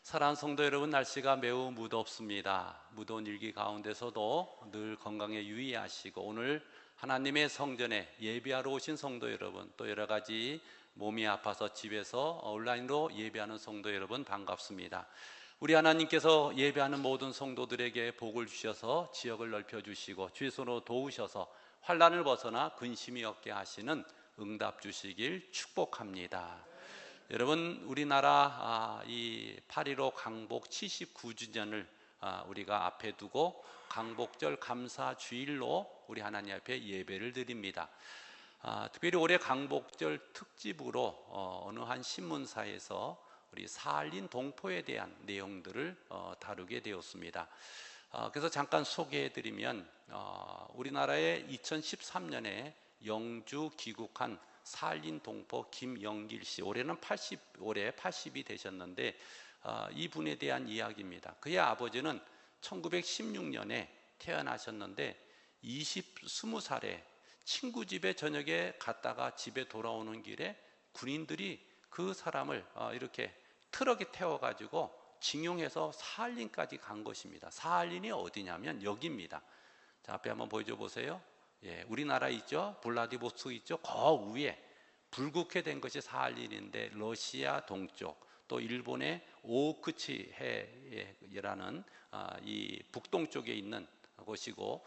사랑하는 성도 여러분, 날씨가 매우 무덥습니다. 무더운 일기 가운데서도 늘 건강에 유의하시고, 오늘 하나님의 성전에 예배하러 오신 성도 여러분, 또 여러 가지 몸이 아파서 집에서 온라인으로 예배하는 성도 여러분, 반갑습니다. 우리 하나님께서 예배하는 모든 성도들에게 복을 주셔서 지역을 넓혀주시고 주의 손으로 도우셔서 환난을 벗어나 근심이 없게 하시는 응답 주시길 축복합니다. 여러분, 우리나라 이 8.15 강복 79주년을 우리가 앞에 두고 강복절 감사주일로 우리 하나님 앞에 예배를 드립니다. 특별히 올해 강복절 특집으로 어느 한 신문사에서 우리 사할린 동포에 대한 내용들을 다루게 되었습니다. 그래서 잠깐 소개해드리면, 우리나라에 2013년에 영주 귀국한 사할린 동포 김영길 씨, 올해 80이 되셨는데, 이분에 대한 이야기입니다. 그의 아버지는 1916년에 태어나셨는데 20살에 친구 집에 저녁에 갔다가 집에 돌아오는 길에 군인들이 그 사람을 이렇게 트럭에 태워가지고 징용해서 사할린까지 간 것입니다. 사할린이 어디냐면 여기입니다. 자, 앞에 한번 보여줘 보세요. 예, 우리나라 있죠? 블라디보스토크 있죠? 그 위에 불국해 된 것이 사할린인데, 러시아 동쪽 또 일본의 오크치 해라는 이 북동쪽에 있는 곳이고,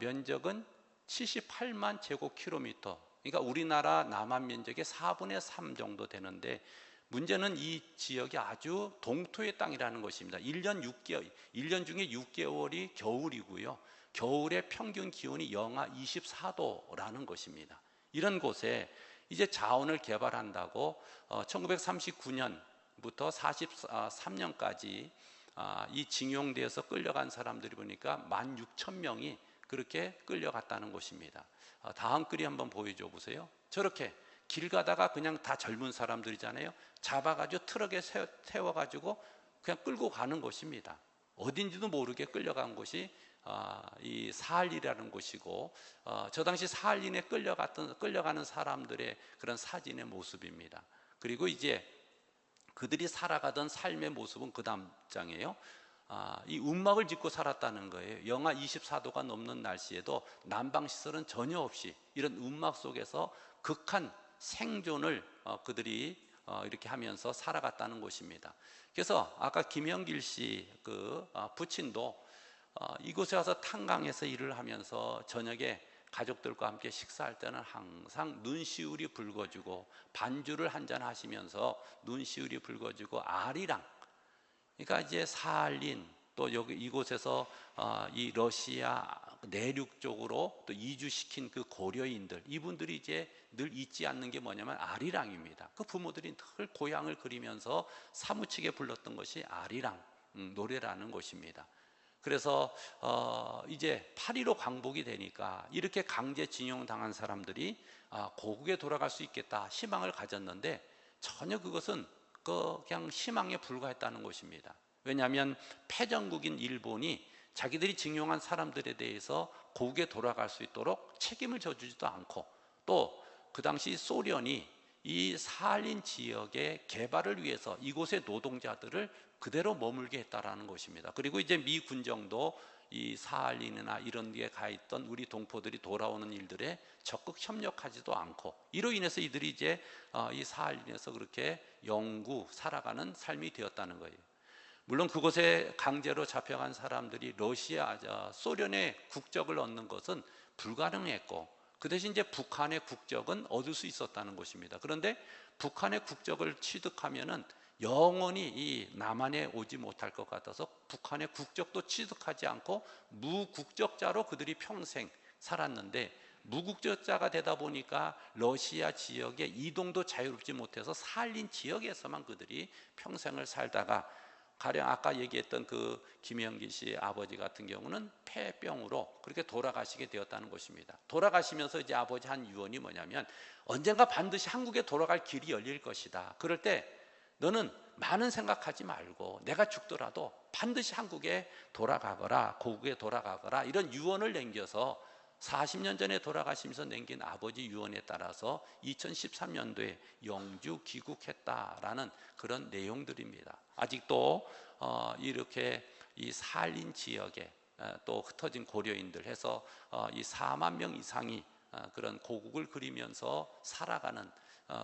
면적은 78만 제곱킬로미터, 그러니까 우리나라 남한 면적의 4분의 3 정도 되는데, 문제는 이 지역이 아주 동토의 땅이라는 것입니다. 1년 중에 6개월이 겨울이고요. 겨울의 평균 기온이 영하 24도라는 것입니다. 이런 곳에 이제 자원을 개발한다고 1939년부터 43년까지 이 징용되어서 끌려간 사람들이 보니까 16,000명이 그렇게 끌려갔다는 것입니다. 다음 글이 한번 보여줘 보세요. 저렇게 길 가다가 그냥 다 젊은 사람들이잖아요. 잡아가지고 트럭에 태워가지고 그냥 끌고 가는 것입니다. 어딘지도 모르게 끌려간 곳이 이 사할린이라는 곳이고, 저 당시 사할린에 끌려가는 사람들의 그런 사진의 모습입니다. 그리고 이제 그들이 살아가던 삶의 모습은 그 다음 장이에요. 이 움막을 짓고 살았다는 거예요. 영하 24도가 넘는 날씨에도 난방시설은 전혀 없이 이런 움막 속에서 극한 생존을 그들이 이렇게 하면서 살아갔다는 것입니다. 그래서 아까 김영길 씨 그 부친도 이곳에 와서 탄광에서 일을 하면서 저녁에 가족들과 함께 식사할 때는 항상 눈시울이 붉어지고, 반주를 한잔 하시면서 눈시울이 붉어지고 아리랑, 그러니까 이제 사할린, 또 여기 이곳에서 이 러시아 내륙 쪽으로 또 이주시킨 그 고려인들, 이분들이 이제 늘 잊지 않는 게 뭐냐면 아리랑입니다. 그 부모들이 늘 고향을 그리면서 사무치게 불렀던 것이 아리랑 노래라는 것입니다. 그래서 이제 8.15 광복이 되니까 이렇게 강제징용 당한 사람들이 고국에 돌아갈 수 있겠다 희망을 가졌는데, 전혀 그것은 그냥 희망에 불과했다는 것입니다. 왜냐하면 패전국인 일본이 자기들이 징용한 사람들에 대해서 고국에 돌아갈 수 있도록 책임을 져주지도 않고, 또 그 당시 소련이 이 사할린 지역의 개발을 위해서 이곳의 노동자들을 그대로 머물게 했다라는 것입니다. 그리고 이제 미 군정도 이 사할린이나 이런 데에 가 있던 우리 동포들이 돌아오는 일들에 적극 협력하지도 않고, 이로 인해서 이들이 이제 이 사할린에서 그렇게 영구 살아가는 삶이 되었다는 거예요. 물론 그곳에 강제로 잡혀간 사람들이 소련의 국적을 얻는 것은 불가능했고, 그 대신 이제 북한의 국적은 얻을 수 있었다는 것입니다. 그런데 북한의 국적을 취득하면은 영원히 이 남한에 오지 못할 것 같아서 북한의 국적도 취득하지 않고 무국적자로 그들이 평생 살았는데, 무국적자가 되다 보니까 러시아 지역에 이동도 자유롭지 못해서 사할린 지역에서만 그들이 평생을 살다가, 가령 아까 얘기했던 그 김영기 씨 아버지 같은 경우는 폐병으로 그렇게 돌아가시게 되었다는 것입니다. 돌아가시면서 이제 아버지 한 유언이 뭐냐면, 언젠가 반드시 한국에 돌아갈 길이 열릴 것이다. 그럴 때 너는 많은 생각하지 말고 내가 죽더라도 반드시 한국에 돌아가거라, 고국에 돌아가거라, 이런 유언을 남겨서 40년 전에 돌아가시면서 남긴 아버지 유언에 따라서 2013년도에 영주 귀국했다라는 그런 내용들입니다. 아직도 이렇게 이 산림 지역에 또 흩어진 고려인들 해서 이 4만 명 이상이 그런 고국을 그리면서 살아가는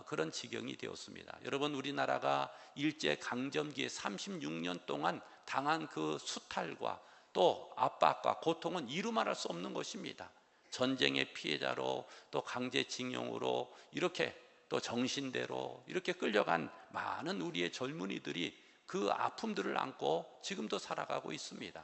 그런 지경이 되었습니다. 여러분, 우리나라가 일제 강점기에 36년 동안 당한 그 수탈과 또 압박과 고통은 이루 말할 수 없는 것입니다. 전쟁의 피해자로 또 강제징용으로 이렇게 또 정신대로 이렇게 끌려간 많은 우리의 젊은이들이 그 아픔들을 안고 지금도 살아가고 있습니다.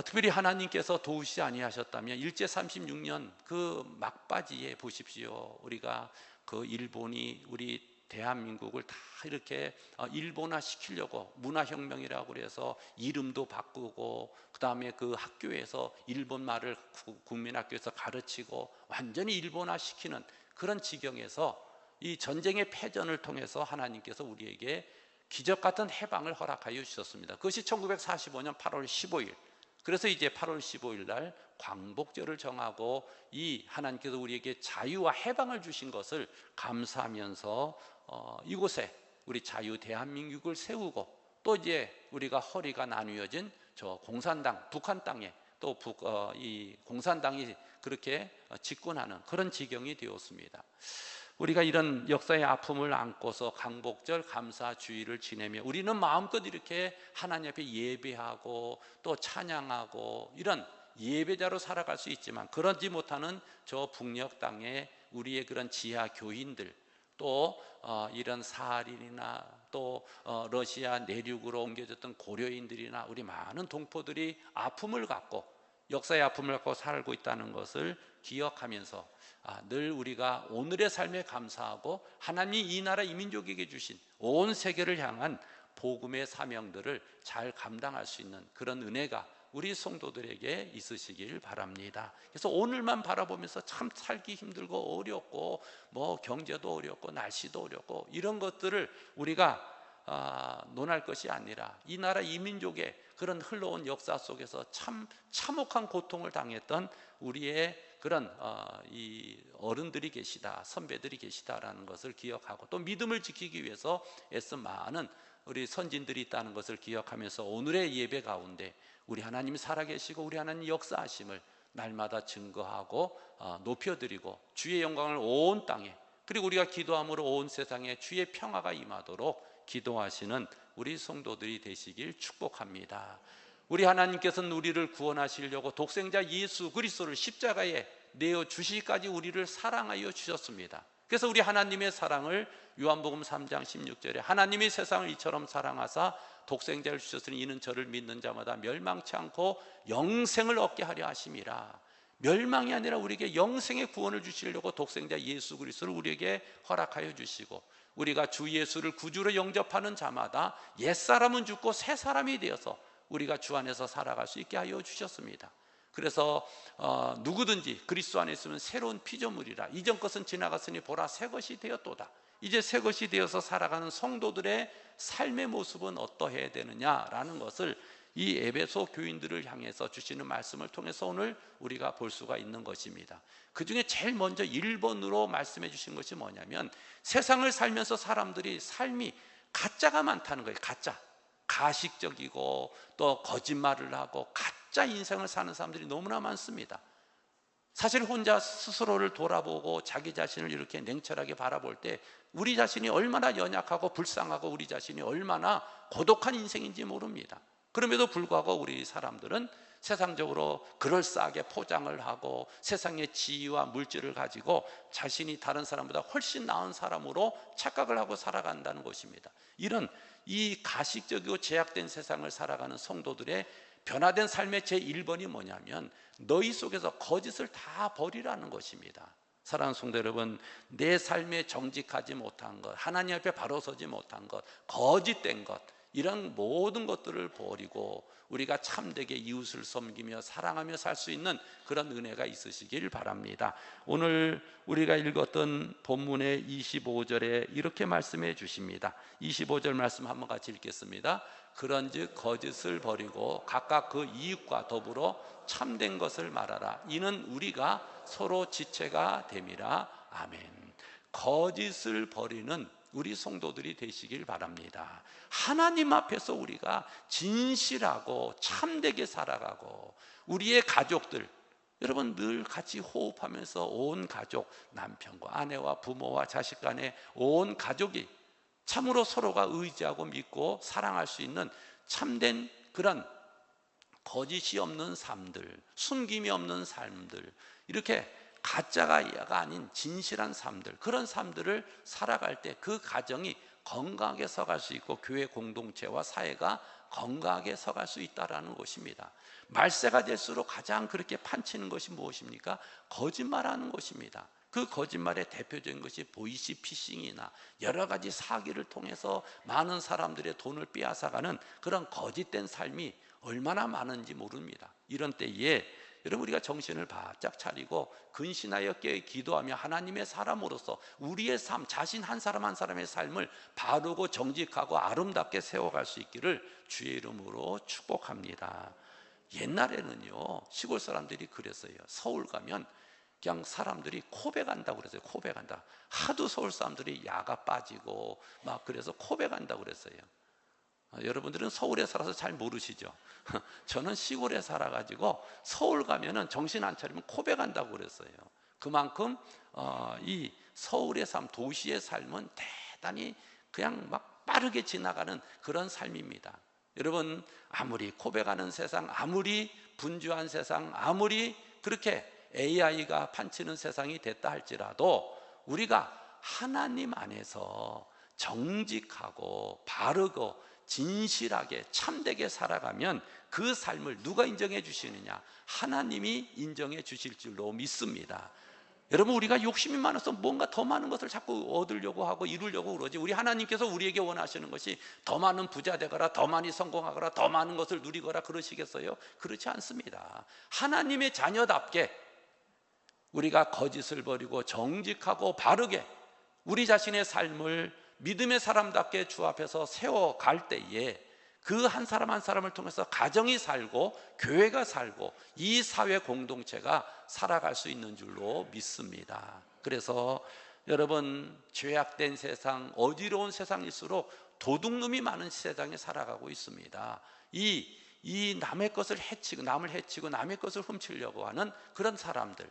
특별히 하나님께서 도우시지 아니하셨다면 일제 36년 그 막바지에 보십시오. 우리가 그 일본이 우리 대한민국을 다 이렇게 일본화 시키려고 문화혁명이라고 그래서 이름도 바꾸고, 그 다음에 그 학교에서 일본 말을 국민학교에서 가르치고 완전히 일본화 시키는 그런 지경에서 이 전쟁의 패전을 통해서 하나님께서 우리에게 기적 같은 해방을 허락하여 주셨습니다. 그것이 1945년 8월 15일. 그래서 이제 8월 15일 날 광복절을 정하고 이 하나님께서 우리에게 자유와 해방을 주신 것을 감사하면서 이곳에 우리 자유 대한민국을 세우고, 또 이제 우리가 허리가 나뉘어진 저 공산당 북한 땅에 또 이 공산당이 그렇게 집권하는 그런 지경이 되었습니다. 우리가 이런 역사의 아픔을 안고서 광복절 감사주의를 지내며 우리는 마음껏 이렇게 하나님 앞에 예배하고 또 찬양하고 이런 예배자로 살아갈 수 있지만, 그러지 못하는 저 북녘 땅에 우리의 그런 지하 교인들, 또 이런 사할인이나 또 러시아 내륙으로 옮겨졌던 고려인들이나 우리 많은 동포들이 아픔을 갖고, 역사의 아픔을 갖고 살고 있다는 것을 기억하면서 늘 우리가 오늘의 삶에 감사하고 하나님이 이 나라 이 민족에게 주신 온 세계를 향한 복음의 사명들을 잘 감당할 수 있는 그런 은혜가 우리 성도들에게 있으시길 바랍니다. 그래서 오늘만 바라보면서 참 살기 힘들고 어렵고 뭐 경제도 어렵고 날씨도 어렵고 이런 것들을 우리가 논할 것이 아니라 이 나라 이 민족의 그런 흘러온 역사 속에서 참 참혹한 고통을 당했던 우리의 그런 이 어른들이 계시다, 선배들이 계시다라는 것을 기억하고, 또 믿음을 지키기 위해서 애쓴 많은 우리 선진들이 있다는 것을 기억하면서 오늘의 예배 가운데 우리 하나님이 살아계시고 우리 하나님 역사하심을 날마다 증거하고 높여드리고, 주의 영광을 온 땅에, 그리고 우리가 기도함으로 온 세상에 주의 평화가 임하도록 기도하시는 우리 성도들이 되시길 축복합니다. 우리 하나님께서는 우리를 구원하시려고 독생자 예수 그리스도를 십자가에 내어 주시기까지 우리를 사랑하여 주셨습니다. 그래서 우리 하나님의 사랑을 요한복음 3장 16절에 하나님이 세상을 이처럼 사랑하사 독생자를 주셨으니 이는 저를 믿는 자마다 멸망치 않고 영생을 얻게 하려 하심이라. 멸망이 아니라 우리에게 영생의 구원을 주시려고 독생자 예수 그리스도를 우리에게 허락하여 주시고, 우리가 주 예수를 구주로 영접하는 자마다 옛사람은 죽고 새 사람이 되어서 우리가 주 안에서 살아갈 수 있게 하여 주셨습니다. 그래서 누구든지 그리스도 안에 있으면 새로운 피조물이라. 이전 것은 지나갔으니 보라 새 것이 되었도다. 이제 새 것이 되어서 살아가는 성도들의 삶의 모습은 어떠해야 되느냐라는 것을 이 에베소 교인들을 향해서 주시는 말씀을 통해서 오늘 우리가 볼 수가 있는 것입니다. 그 중에 제일 먼저 1번으로 말씀해 주신 것이 뭐냐면, 세상을 살면서 사람들이 삶이 가짜가 많다는 거예요. 가식적이고 또 거짓말을 하고 가짜 인생을 사는 사람들이 너무나 많습니다. 사실 혼자 스스로를 돌아보고 자기 자신을 이렇게 냉철하게 바라볼 때 우리 자신이 얼마나 연약하고 불쌍하고 우리 자신이 얼마나 고독한 인생인지 모릅니다. 그럼에도 불구하고 우리 사람들은 세상적으로 그럴싸하게 포장을 하고 세상의 지위와 물질을 가지고 자신이 다른 사람보다 훨씬 나은 사람으로 착각을 하고 살아간다는 것입니다. 이런 이 가식적이고 제약된 세상을 살아가는 성도들의 변화된 삶의 제1번이 뭐냐면, 너희 속에서 거짓을 다 버리라는 것입니다. 사랑하는 성도 여러분, 내 삶에 정직하지 못한 것, 하나님 앞에 바로 서지 못한 것, 거짓된 것, 이런 모든 것들을 버리고 우리가 참되게 이웃을 섬기며 사랑하며 살 수 있는 그런 은혜가 있으시길 바랍니다. 오늘 우리가 읽었던 본문의 25절에 이렇게 말씀해 주십니다. 25절 말씀 한번 같이 읽겠습니다. 그런즉 거짓을 버리고 각각 그 이웃과 더불어 참된 것을 말하라. 이는 우리가 서로 지체가 됨이라. 아멘. 거짓을 버리는 우리 성도들이 되시길 바랍니다. 하나님 앞에서 우리가 진실하고 참되게 살아가고, 우리의 가족들, 여러분 늘 같이 호흡하면서 온 가족, 남편과 아내와 부모와 자식 간에 온 가족이 참으로 서로가 의지하고 믿고 사랑할 수 있는 참된 그런 거짓이 없는 삶들, 숨김이 없는 삶들, 이렇게 가짜가 아닌 진실한 삶들, 그런 삶들을 살아갈 때 그 가정이 건강하게 서갈 수 있고, 교회 공동체와 사회가 건강하게 서갈 수 있다는 것입니다. 말세가 될수록 가장 그렇게 판치는 것이 무엇입니까? 거짓말하는 것입니다. 그 거짓말의 대표적인 것이 보이시피싱이나 여러 가지 사기를 통해서 많은 사람들의 돈을 빼앗아가는 그런 거짓된 삶이 얼마나 많은지 모릅니다. 이런 때에 여러분, 우리가 정신을 바짝 차리고 근신하여 깨어 기도하며 하나님의 사람으로서 우리의 삶, 자신 한 사람 한 사람의 삶을 바르고 정직하고 아름답게 세워갈 수 있기를 주의 이름으로 축복합니다. 옛날에는요, 시골 사람들이 그랬어요. 서울 가면 그냥 사람들이 코백한다고 그랬어요. 코백한다. 하도 서울 사람들이 야가 빠지고 막 그래서 코백한다고 그랬어요. 여러분들은 서울에 살아서 잘 모르시죠? 저는 시골에 살아가지고 서울 가면은 정신 안 차리면 코백한다고 그랬어요. 그만큼 이 서울의 삶, 도시의 삶은 대단히 그냥 막 빠르게 지나가는 그런 삶입니다. 여러분, 아무리 코백하는 세상, 아무리 분주한 세상, 아무리 그렇게 AI가 판치는 세상이 됐다 할지라도 우리가 하나님 안에서 정직하고 바르고 진실하게 참되게 살아가면 그 삶을 누가 인정해 주시느냐? 하나님이 인정해 주실 줄로 믿습니다. 여러분, 우리가 욕심이 많아서 뭔가 더 많은 것을 자꾸 얻으려고 하고 이루려고 그러지, 우리 하나님께서 우리에게 원하시는 것이 더 많은 부자 되거나 더 많이 성공하거나 더 많은 것을 누리거나 그러시겠어요? 그렇지 않습니다. 하나님의 자녀답게 우리가 거짓을 버리고 정직하고 바르게 우리 자신의 삶을 믿음의 사람답게 주 앞에서 세워갈 때에 그 한 사람 한 사람을 통해서 가정이 살고 교회가 살고 이 사회 공동체가 살아갈 수 있는 줄로 믿습니다. 그래서 여러분, 죄악된 세상, 어지러운 세상일수록 도둑놈이 많은 세상에 살아가고 있습니다. 이 남의 것을 해치고 남을 해치고 남의 것을 훔치려고 하는 그런 사람들,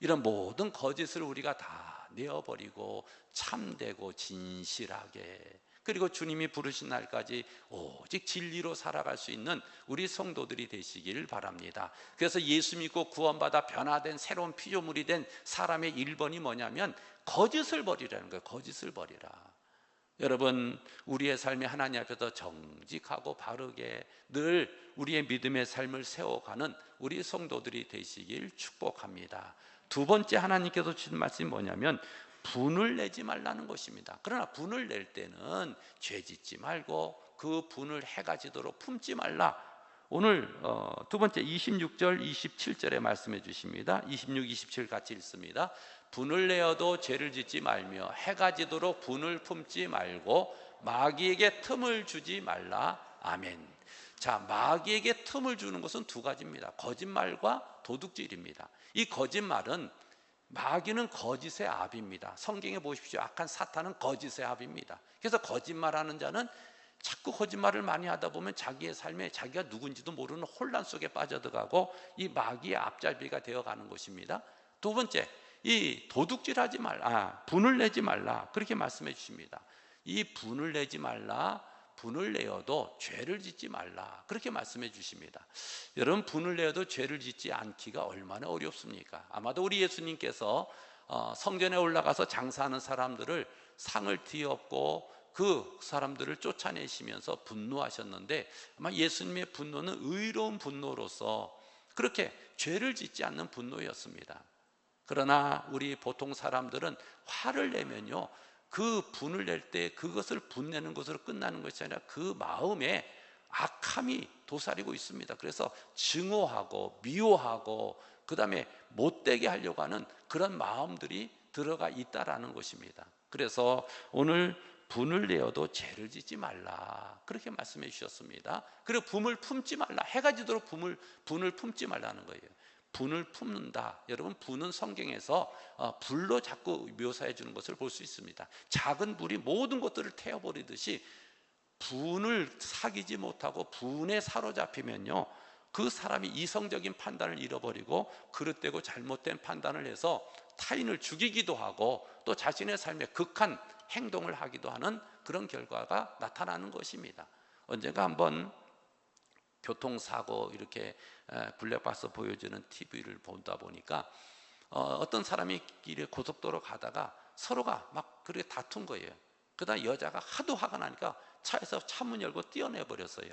이런 모든 거짓을 우리가 다 내어버리고 참되고 진실하게, 그리고 주님이 부르신 날까지 오직 진리로 살아갈 수 있는 우리 성도들이 되시길 바랍니다. 그래서 예수 믿고 구원받아 변화된 새로운 피조물이 된 사람의 1번이 뭐냐면 거짓을 버리라는 거예요. 거짓을 버리라. 여러분, 우리의 삶이 하나님 앞에서 정직하고 바르게 늘 우리의 믿음의 삶을 세워가는 우리 성도들이 되시길 축복합니다. 두 번째 하나님께서 주신 말씀이 뭐냐면 분을 내지 말라는 것입니다. 그러나 분을 낼 때는 죄 짓지 말고 그 분을 해가 지도록 품지 말라. 오늘 두 번째 26절 27절에 말씀해 주십니다. 26, 27 같이 읽습니다. 분을 내어도 죄를 짓지 말며 해가 지도록 분을 품지 말고 마귀에게 틈을 주지 말라. 아멘. 자, 마귀에게 틈을 주는 것은 두 가지입니다. 거짓말과 도둑질입니다. 이 거짓말은, 마귀는 거짓의 아비입니다. 성경에 보십시오. 악한 사탄은 거짓의 아비입니다. 그래서 거짓말하는 자는 자꾸 거짓말을 많이 하다 보면 자기의 삶에 자기가 누군지도 모르는 혼란 속에 빠져들어가고 이 마귀의 앞잡이가 되어가는 것입니다. 두 번째, 이 도둑질하지 말라, 분을 내지 말라, 그렇게 말씀해 주십니다. 이 분을 내지 말라, 분을 내어도 죄를 짓지 말라, 그렇게 말씀해 주십니다. 여러분, 분을 내어도 죄를 짓지 않기가 얼마나 어렵습니까? 아마도 우리 예수님께서 성전에 올라가서 장사하는 사람들을 상을 뒤엎고 그 사람들을 쫓아내시면서 분노하셨는데, 아마 예수님의 분노는 의로운 분노로서 그렇게 죄를 짓지 않는 분노였습니다. 그러나 우리 보통 사람들은 화를 내면요, 그 분을 낼 때 그것을 분내는 것으로 끝나는 것이 아니라 그 마음에 악함이 도사리고 있습니다. 그래서 증오하고 미워하고 그 다음에 못되게 하려고 하는 그런 마음들이 들어가 있다라는 것입니다. 그래서 오늘 분을 내어도 죄를 짓지 말라, 그렇게 말씀해 주셨습니다. 그리고 분을 품지 말라, 해가 지도록 분을 품지 말라는 거예요. 분을 품는다. 여러분, 분은 성경에서 불로 자꾸 묘사해 주는 것을 볼 수 있습니다. 작은 불이 모든 것들을 태워버리듯이 분을 사귀지 못하고 분에 사로잡히면요, 그 사람이 이성적인 판단을 잃어버리고 그릇되고 잘못된 판단을 해서 타인을 죽이기도 하고 또 자신의 삶에 극한 행동을 하기도 하는 그런 결과가 나타나는 것입니다. 언젠가 한번 교통사고 이렇게 블랙박스 보여주는 TV를 보다 보니까 어떤 사람이 길에 고속도로 가다가 서로가 막 그렇게 다툰 거예요. 그러다 여자가 하도 화가 나니까 차에서 차문 열고 뛰어내 버렸어요.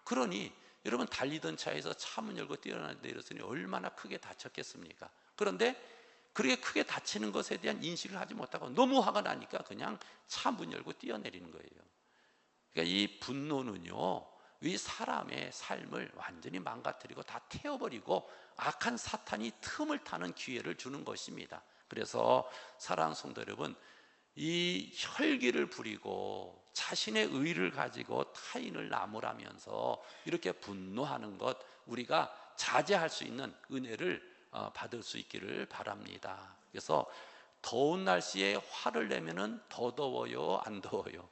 그러니 여러분, 달리던 차에서 차문 열고 뛰어내렸으니 얼마나 크게 다쳤겠습니까? 그런데 그렇게 크게 다치는 것에 대한 인식을 하지 못하고 너무 화가 나니까 그냥 차문 열고 뛰어내리는 거예요. 그러니까 이 분노는요, 이 사람의 삶을 완전히 망가뜨리고 다 태워버리고 악한 사탄이 틈을 타는 기회를 주는 것입니다. 그래서 사랑하는 성도 여러분, 이 혈기를 부리고 자신의 의를 가지고 타인을 나무라면서 이렇게 분노하는 것, 우리가 자제할 수 있는 은혜를 받을 수 있기를 바랍니다. 그래서 더운 날씨에 화를 내면은 더 더워요, 안 더워요?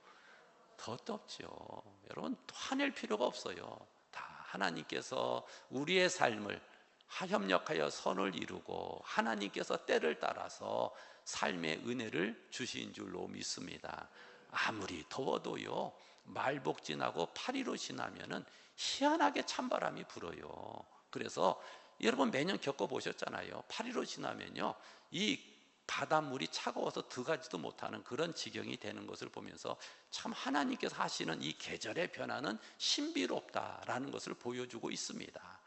더 덥죠. 여러분, 화낼 필요가 없어요. 다 하나님께서 우리의 삶을 협력하여 선을 이루고 하나님께서 때를 따라서 삶의 은혜를 주신 줄로 믿습니다. 아무리 더워도요, 말복 지나고 8.15 지나면은 희한하게 찬바람이 불어요. 그래서 여러분 매년 겪어보셨잖아요. 8.15 지나면요, 이 바닷물이 차가워서 들어가지도 못하는 그런 지경이 되는 것을 보면서 참 하나님께서 하시는 이 계절의 변화는 신비롭다라는 것을 보여주고 있습니다.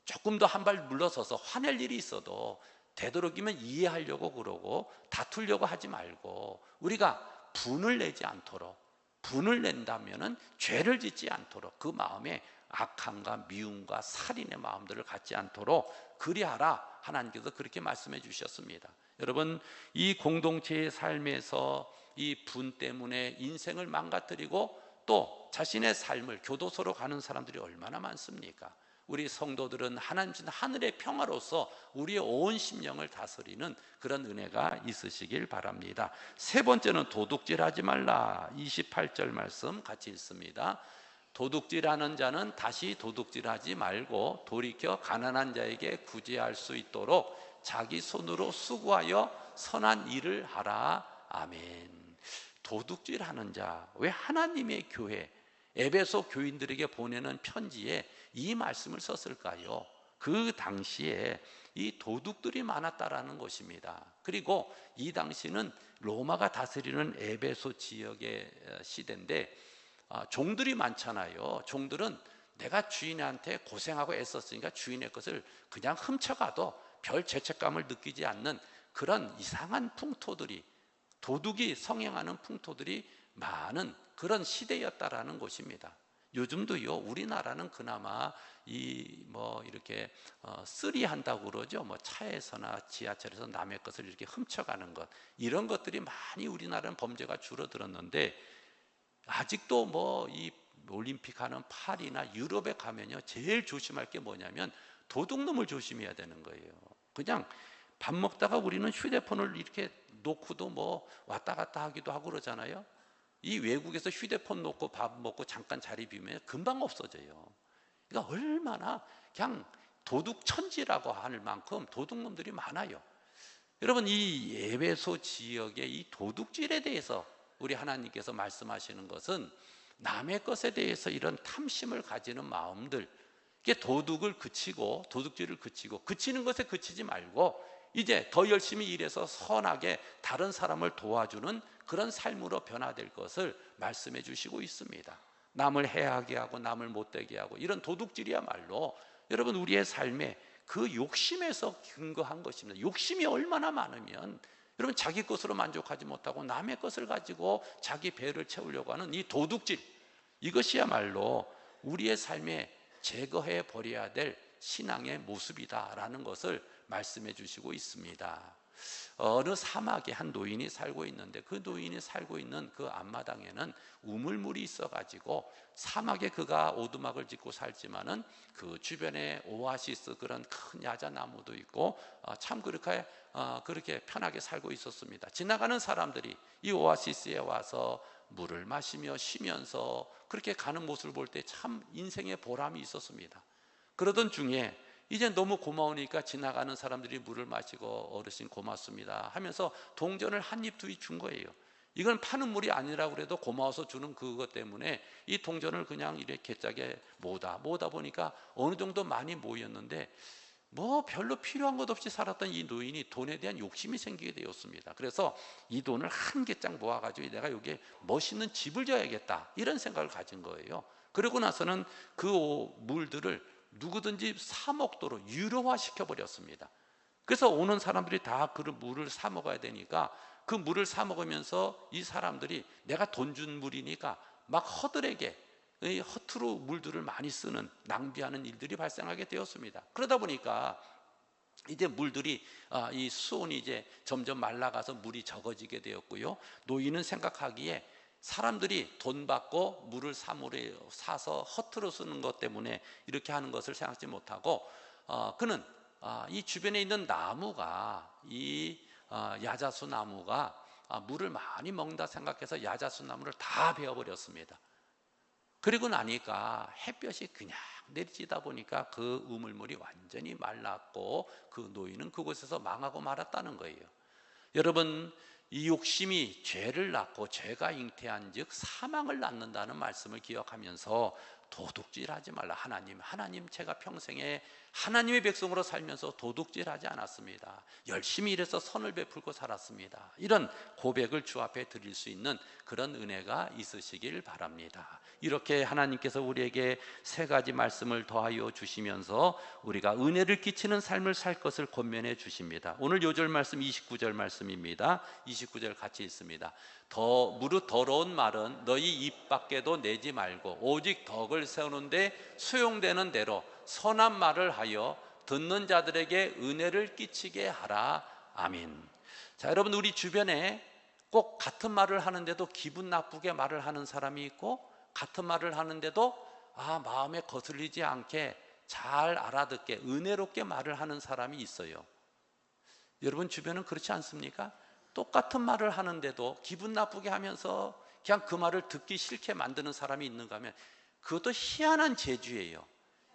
조금 더 한 발 물러서서 화낼 일이 있어도 되도록이면 이해하려고 그러고 다투려고 하지 말고, 우리가 분을 내지 않도록, 분을 낸다면은 죄를 짓지 않도록, 그 마음에 악함과 미움과 살인의 마음들을 갖지 않도록 그리하라, 하나님께서 그렇게 말씀해 주셨습니다. 여러분, 이 공동체의 삶에서 이 분 때문에 인생을 망가뜨리고 또 자신의 삶을 교도소로 가는 사람들이 얼마나 많습니까? 우리 성도들은 하나님 신 하늘의 평화로서 우리의 온 심령을 다스리는 그런 은혜가 있으시길 바랍니다. 세 번째는 도둑질하지 말라. 28절 말씀 같이 읽습니다. 도둑질하는 자는 다시 도둑질하지 말고 돌이켜 가난한 자에게 구제할 수 있도록 자기 손으로 수고하여 선한 일을 하라. 아멘. 도둑질하는 자, 왜 하나님의 교회 에베소 교인들에게 보내는 편지에 이 말씀을 썼을까요? 그 당시에 이 도둑들이 많았다라는 것입니다. 그리고 이 당시는 로마가 다스리는 에베소 지역의 시대인데 종들이 많잖아요. 종들은 내가 주인한테 고생하고 애썼으니까 주인의 것을 그냥 훔쳐가도 별 죄책감을 느끼지 않는 그런 이상한 풍토들이, 도둑이 성행하는 풍토들이 많은 그런 시대였다라는 것입니다. 요즘도요, 우리나라는 그나마 이렇게 쓰리한다고 그러죠. 차에서나 지하철에서 남의 것을 이렇게 훔쳐가는 것, 이런 것들이 많이 우리나라는 범죄가 줄어들었는데, 아직도 이 올림픽 하는 파리나 유럽에 가면요, 제일 조심할 게 뭐냐면 도둑놈을 조심해야 되는 거예요. 그냥 밥 먹다가 우리는 휴대폰을 이렇게 놓고도 왔다 갔다 하기도 하고 그러잖아요. 이 외국에서 휴대폰 놓고 밥 먹고 잠깐 자리 비우면 금방 없어져요. 그러니까 얼마나 그냥 도둑 천지라고 할 만큼 도둑놈들이 많아요. 여러분, 이 에베소 지역의 이 도둑질에 대해서 우리 하나님께서 말씀하시는 것은 남의 것에 대해서 이런 탐심을 가지는 마음들, 이게 도둑을 그치고 도둑질을 그치고 그치는 것에 그치지 말고 이제 더 열심히 일해서 선하게 다른 사람을 도와주는 그런 삶으로 변화될 것을 말씀해 주시고 있습니다. 남을 해하게 하고 남을 못되게 하고 이런 도둑질이야말로 여러분 우리의 삶에 그 욕심에서 근거한 것입니다. 욕심이 얼마나 많으면 여러분 자기 것으로 만족하지 못하고 남의 것을 가지고 자기 배를 채우려고 하는 이 도둑질, 이것이야말로 우리의 삶에 제거해 버려야 될 신앙의 모습이다라는 것을 말씀해 주시고 있습니다. 어느 사막에 한 노인이 살고 있는데 그 노인이 살고 있는 그 앞마당에는 우물물이 있어가지고 사막에 그가 오두막을 짓고 살지만은 그 주변에 오아시스 그런 큰 야자나무도 있고 참 그렇게 편하게 살고 있었습니다. 지나가는 사람들이 이 오아시스에 와서 물을 마시며 쉬면서 그렇게 가는 모습을 볼 때 참 인생의 보람이 있었습니다. 그러던 중에 이제 너무 고마우니까 지나가는 사람들이 물을 마시고 어르신 고맙습니다 하면서 동전을 한 입 두 입 준 거예요. 이건 파는 물이 아니라고 그래도 고마워서 주는 그것 때문에 이 동전을 그냥 이렇게 짜게 모으다 보니까 어느 정도 많이 모였는데 뭐 별로 필요한 것 없이 살았던 이 노인이 돈에 대한 욕심이 생기게 되었습니다. 그래서 이 돈을 한 개짝 모아가지고 내가 여기에 멋있는 집을 지어야겠다 이런 생각을 가진 거예요. 그러고 나서는 그 물들을 누구든지 사 먹도록 유료화 시켜버렸습니다. 그래서 오는 사람들이 다 그 물을 사 먹어야 되니까 그 물을 사 먹으면서 이 사람들이 내가 돈 준 물이니까 막 허들에게 허투루 물들을 많이 쓰는 낭비하는 일들이 발생하게 되었습니다. 그러다 보니까 이제 물들이 이 수온이 이제 점점 말라가서 물이 적어지게 되었고요. 노인은 생각하기에 사람들이 돈 받고 물을 사서 허투루 쓰는 것 때문에 이렇게 하는 것을 생각지 못하고 그는 이 주변에 있는 나무가 이 야자수 나무가 물을 많이 먹는다 생각해서 야자수 나무를 다 베어버렸습니다. 그리고 나니까 햇볕이 그냥 내리쬐다 보니까 그 우물물이 완전히 말랐고 그 노인은 그곳에서 망하고 말았다는 거예요. 여러분, 이 욕심이 죄를 낳고 죄가 잉태한 즉 사망을 낳는다는 말씀을 기억하면서 도둑질하지 말라. 하나님 제가 평생에 하나님의 백성으로 살면서 도둑질하지 않았습니다. 열심히 일해서 선을 베풀고 살았습니다. 이런 고백을 주 앞에 드릴 수 있는 그런 은혜가 있으시길 바랍니다. 이렇게 하나님께서 우리에게 세 가지 말씀을 더하여 주시면서 우리가 은혜를 끼치는 삶을 살 것을 권면해 주십니다. 오늘 요절 말씀 29절 말씀입니다. 29절 같이 읽습니다. 무릇 더러운 말은 너희 입 밖에도 내지 말고 오직 덕을 세우는데 소용되는 대로 선한 말을 하여 듣는 자들에게 은혜를 끼치게 하라. 아멘. 자, 여러분, 우리 주변에 꼭 같은 말을 하는데도 기분 나쁘게 말을 하는 사람이 있고 같은 말을 하는데도 마음에 거슬리지 않게 잘 알아듣게 은혜롭게 말을 하는 사람이 있어요. 여러분 주변은 그렇지 않습니까? 똑같은 말을 하는데도 기분 나쁘게 하면서 그냥 그 말을 듣기 싫게 만드는 사람이 있는가 하면 그것도 희한한 재주예요.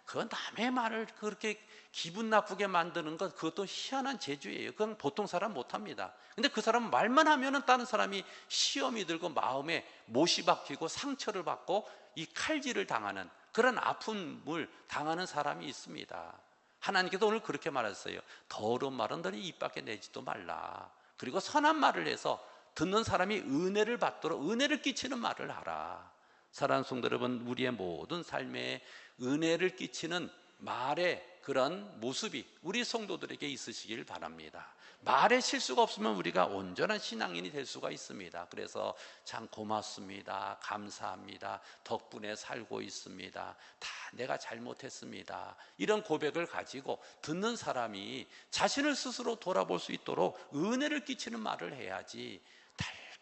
그 남의 말을 그렇게 기분 나쁘게 만드는 것, 그것도 희한한 재주예요. 그건 보통 사람 못합니다. 근데 그 사람은 말만 하면은 다른 사람이 시험이 들고 마음에 못이 박히고 상처를 받고 이 칼질을 당하는 그런 아픔을 당하는 사람이 있습니다. 하나님께서 오늘 그렇게 말하셨어요. 더러운 말은 너희 입 밖에 내지도 말라. 그리고 선한 말을 해서 듣는 사람이 은혜를 받도록 은혜를 끼치는 말을 하라. 사랑하는 성도 여러분, 우리의 모든 삶에 은혜를 끼치는 말의 그런 모습이 우리 성도들에게 있으시길 바랍니다. 말에 실수가 없으면 우리가 온전한 신앙인이 될 수가 있습니다. 그래서 참 고맙습니다, 감사합니다, 덕분에 살고 있습니다, 다 내가 잘못했습니다, 이런 고백을 가지고 듣는 사람이 자신을 스스로 돌아볼 수 있도록 은혜를 끼치는 말을 해야지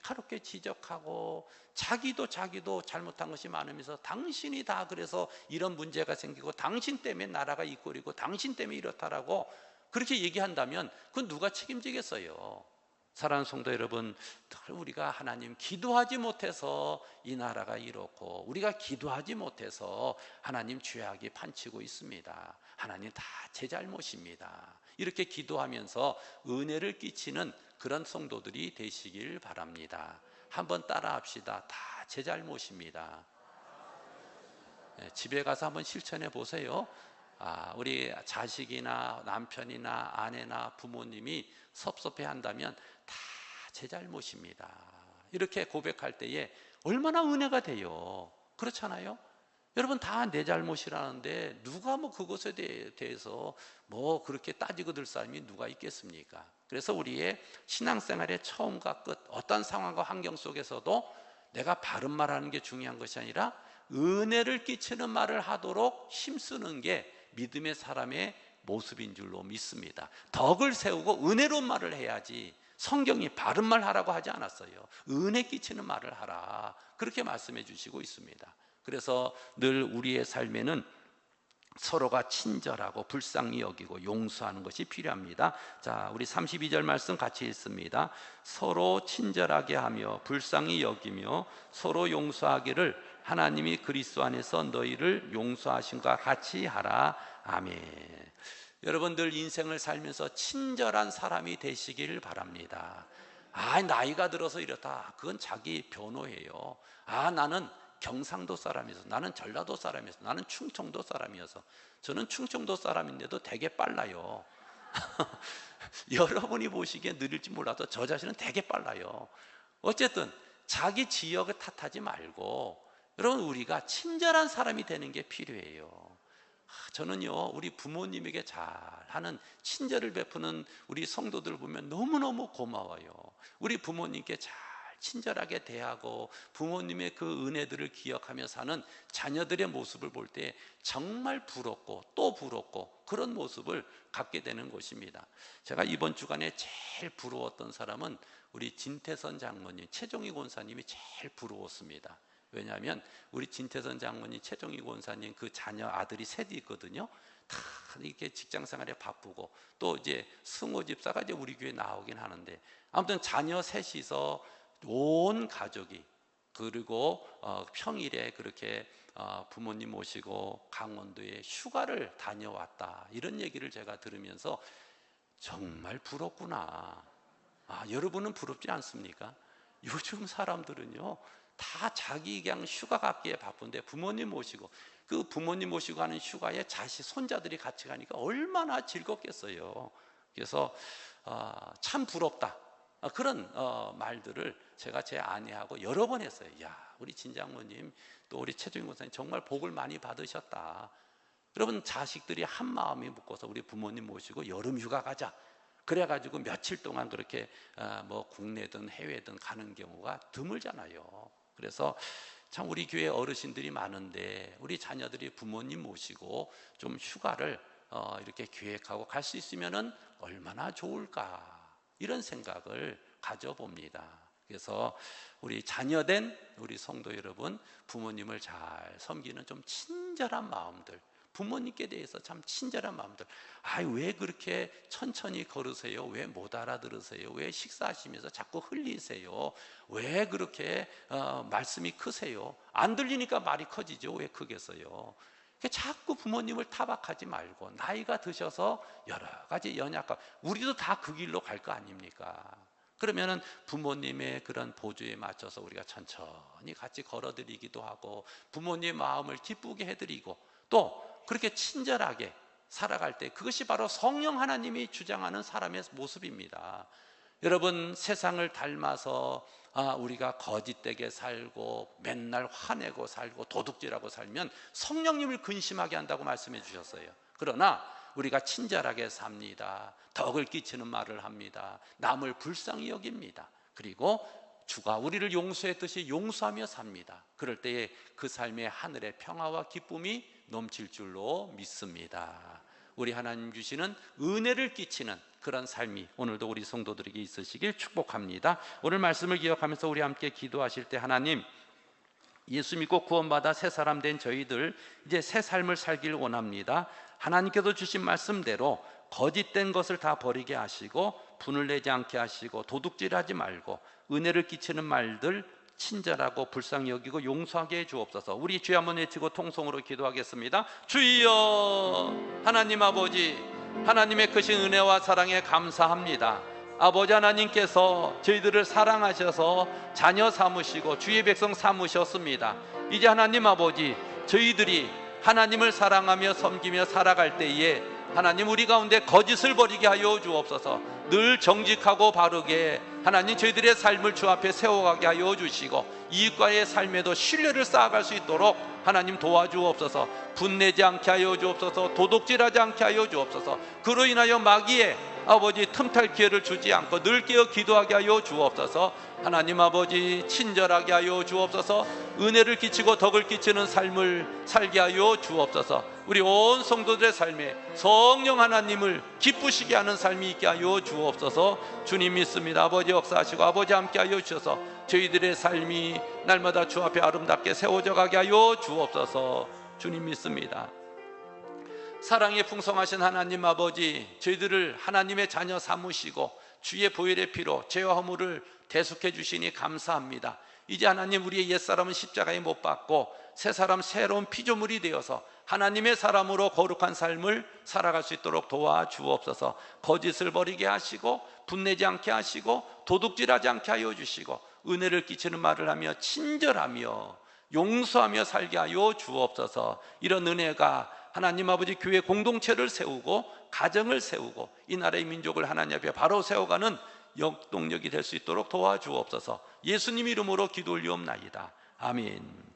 날카롭게 지적하고 자기도 잘못한 것이 많으면서 당신이 다 그래서 이런 문제가 생기고 당신 때문에 나라가 이 꼴이고 당신 때문에 이렇다라고 그렇게 얘기한다면 그건 누가 책임지겠어요? 사랑하는 성도 여러분, 우리가 하나님 기도하지 못해서 이 나라가 이렇고 우리가 기도하지 못해서 하나님 죄악이 판치고 있습니다. 하나님 다 제 잘못입니다. 이렇게 기도하면서 은혜를 끼치는 그런 성도들이 되시길 바랍니다. 한번 따라합시다. 다 제 잘못입니다. 집에 가서 한번 실천해 보세요. 우리 자식이나 남편이나 아내나 부모님이 섭섭해 한다면 다 제 잘못입니다. 이렇게 고백할 때에 얼마나 은혜가 돼요. 그렇잖아요? 여러분 다 내 잘못이라는데 누가 그것에 대해서 그렇게 따지고 들 사람이 누가 있겠습니까? 그래서 우리의 신앙생활의 처음과 끝, 어떤 상황과 환경 속에서도 내가 바른 말하는 게 중요한 것이 아니라 은혜를 끼치는 말을 하도록 힘쓰는 게 믿음의 사람의 모습인 줄로 믿습니다. 덕을 세우고 은혜로운 말을 해야지 성경이 바른 말 하라고 하지 않았어요. 은혜 끼치는 말을 하라, 그렇게 말씀해 주시고 있습니다. 그래서 늘 우리의 삶에는 서로가 친절하고 불쌍히 여기고 용서하는 것이 필요합니다. 자, 우리 32절 말씀 같이 읽습니다. 서로 친절하게 하며 불쌍히 여기며 서로 용서하기를 하나님이 그리스도 안에서 너희를 용서하신과 같이 하라. 아멘. 여러분들 인생을 살면서 친절한 사람이 되시길 바랍니다. 나이가 들어서 이렇다, 그건 자기 변호예요. 나는 경상도 사람이어서, 나는 전라도 사람이어서, 나는 충청도 사람이어서. 저는 충청도 사람인데도 되게 빨라요. 여러분이 보시기에 느릴지 몰라도 저 자신은 되게 빨라요. 어쨌든 자기 지역을 탓하지 말고 여러분, 우리가 친절한 사람이 되는 게 필요해요. 저는요, 우리 부모님에게 잘하는, 친절을 베푸는 우리 성도들 보면 너무너무 고마워요. 우리 부모님께 잘 친절하게 대하고 부모님의 그 은혜들을 기억하며 사는 자녀들의 모습을 볼 때 정말 부럽고 또 부럽고 그런 모습을 갖게 되는 것입니다. 제가 이번 주간에 제일 부러웠던 사람은 우리 진태선 장모님, 최종희 권사님이 제일 부러웠습니다. 왜냐하면 우리 진태선 장모님, 최종희 권사님 그 자녀 아들이 셋이 있거든요. 다 이렇게 직장 생활에 바쁘고 또 이제 승호 집사가 이제 우리 교회 나오긴 하는데, 아무튼 자녀 셋이서 온 가족이, 그리고 평일에 그렇게 부모님 모시고 강원도에 휴가를 다녀왔다, 이런 얘기를 제가 들으면서 정말 부럽구나. 여러분은 부럽지 않습니까? 요즘 사람들은요 다 자기 그냥 휴가 갖기에 바쁜데 부모님 모시고, 그 부모님 모시고 가는 휴가에 자식 손자들이 같이 가니까 얼마나 즐겁겠어요. 그래서 참 부럽다, 그런 말들을 제가 제 아내하고 여러 번 했어요. 야, 우리 진장모님 또 우리 최종인 권사님 정말 복을 많이 받으셨다. 여러분, 자식들이 한 마음이 묶어서 우리 부모님 모시고 여름 휴가 가자, 그래가지고 며칠 동안 그렇게 뭐 국내든 해외든 가는 경우가 드물잖아요. 그래서 참 우리 교회 어르신들이 많은데 우리 자녀들이 부모님 모시고 좀 휴가를 이렇게 계획하고 갈 수 있으면은 얼마나 좋을까, 이런 생각을 가져봅니다. 그래서 우리 자녀된 우리 성도 여러분, 부모님을 잘 섬기는 좀 친절한 마음들, 부모님께 대해서 참 친절한 마음들. 왜 그렇게 천천히 걸으세요? 왜 못 알아들으세요? 왜 식사하시면서 자꾸 흘리세요? 왜 그렇게 말씀이 크세요? 안 들리니까 말이 커지죠. 왜 크겠어요? 자꾸 부모님을 타박하지 말고, 나이가 드셔서 여러 가지 연약감, 우리도 다 그 길로 갈 거 아닙니까? 그러면은 부모님의 그런 보조에 맞춰서 우리가 천천히 같이 걸어드리기도 하고 부모님의 마음을 기쁘게 해드리고 또 그렇게 친절하게 살아갈 때, 그것이 바로 성령 하나님이 주장하는 사람의 모습입니다. 여러분, 세상을 닮아서 우리가 거짓되게 살고 맨날 화내고 살고 도둑질하고 살면 성령님을 근심하게 한다고 말씀해 주셨어요. 그러나 우리가 친절하게 삽니다. 덕을 끼치는 말을 합니다. 남을 불쌍히 여깁니다. 그리고 주가 우리를 용서했듯이 용서하며 삽니다. 그럴 때에 그 삶의 하늘의 평화와 기쁨이 넘칠 줄로 믿습니다. 우리 하나님 주시는 은혜를 끼치는 그런 삶이 오늘도 우리 성도들에게 있으시길 축복합니다. 오늘 말씀을 기억하면서 우리 함께 기도하실 때, 하나님, 예수 믿고 구원받아 새 사람 된 저희들 이제 새 삶을 살길 원합니다. 하나님께서 주신 말씀대로 거짓된 것을 다 버리게 하시고 분을 내지 않게 하시고 도둑질하지 말고 은혜를 끼치는 말들 친절하고 불쌍히 여기고 용서하게 해 주옵소서. 우리 주여 한번 외치고 통성으로 기도하겠습니다. 주여, 하나님 아버지, 하나님의 크신 은혜와 사랑에 감사합니다. 아버지 하나님께서 저희들을 사랑하셔서 자녀 삼으시고 주의 백성 삼으셨습니다. 이제 하나님 아버지, 저희들이 하나님을 사랑하며 섬기며 살아갈 때에 하나님 우리 가운데 거짓을 버리게 하여 주옵소서. 늘 정직하고 바르게 하나님 저희들의 삶을 주 앞에 세워가게 하여 주시고 이웃과의 삶에도 신뢰를 쌓아갈 수 있도록 하나님 도와주옵소서. 분내지 않게 하여 주옵소서. 도둑질하지 않게 하여 주옵소서. 그로 인하여 마귀의 아버지 틈탈 기회를 주지 않고 늘 깨어 기도하게 하여 주옵소서. 하나님 아버지 친절하게 하여 주옵소서. 은혜를 끼치고 덕을 끼치는 삶을 살게 하여 주옵소서. 우리 온 성도들의 삶에 성령 하나님을 기쁘시게 하는 삶이 있게 하여 주옵소서. 주님 믿습니다. 아버지 역사하시고 아버지 함께 하여 주셔서 저희들의 삶이 날마다 주 앞에 아름답게 세워져 가게 하여 주옵소서. 주님 믿습니다. 사랑에 풍성하신 하나님 아버지, 저희들을 하나님의 자녀 삼으시고 주의 보혈의 피로 죄와 허물을 대속해 주시니 감사합니다. 이제 하나님, 우리의 옛사람은 십자가에 못 박고 새 사람 새로운 피조물이 되어서 하나님의 사람으로 거룩한 삶을 살아갈 수 있도록 도와주옵소서. 거짓을 버리게 하시고 분내지 않게 하시고 도둑질하지 않게 하여 주시고 은혜를 끼치는 말을 하며 친절하며 용서하며 살게 하여 주옵소서. 이런 은혜가 하나님 아버지 교회 공동체를 세우고 가정을 세우고 이 나라의 민족을 하나님 앞에 바로 세워가는 역동력이 될 수 있도록 도와주옵소서. 예수님 이름으로 기도 올리옵나이다. 아멘.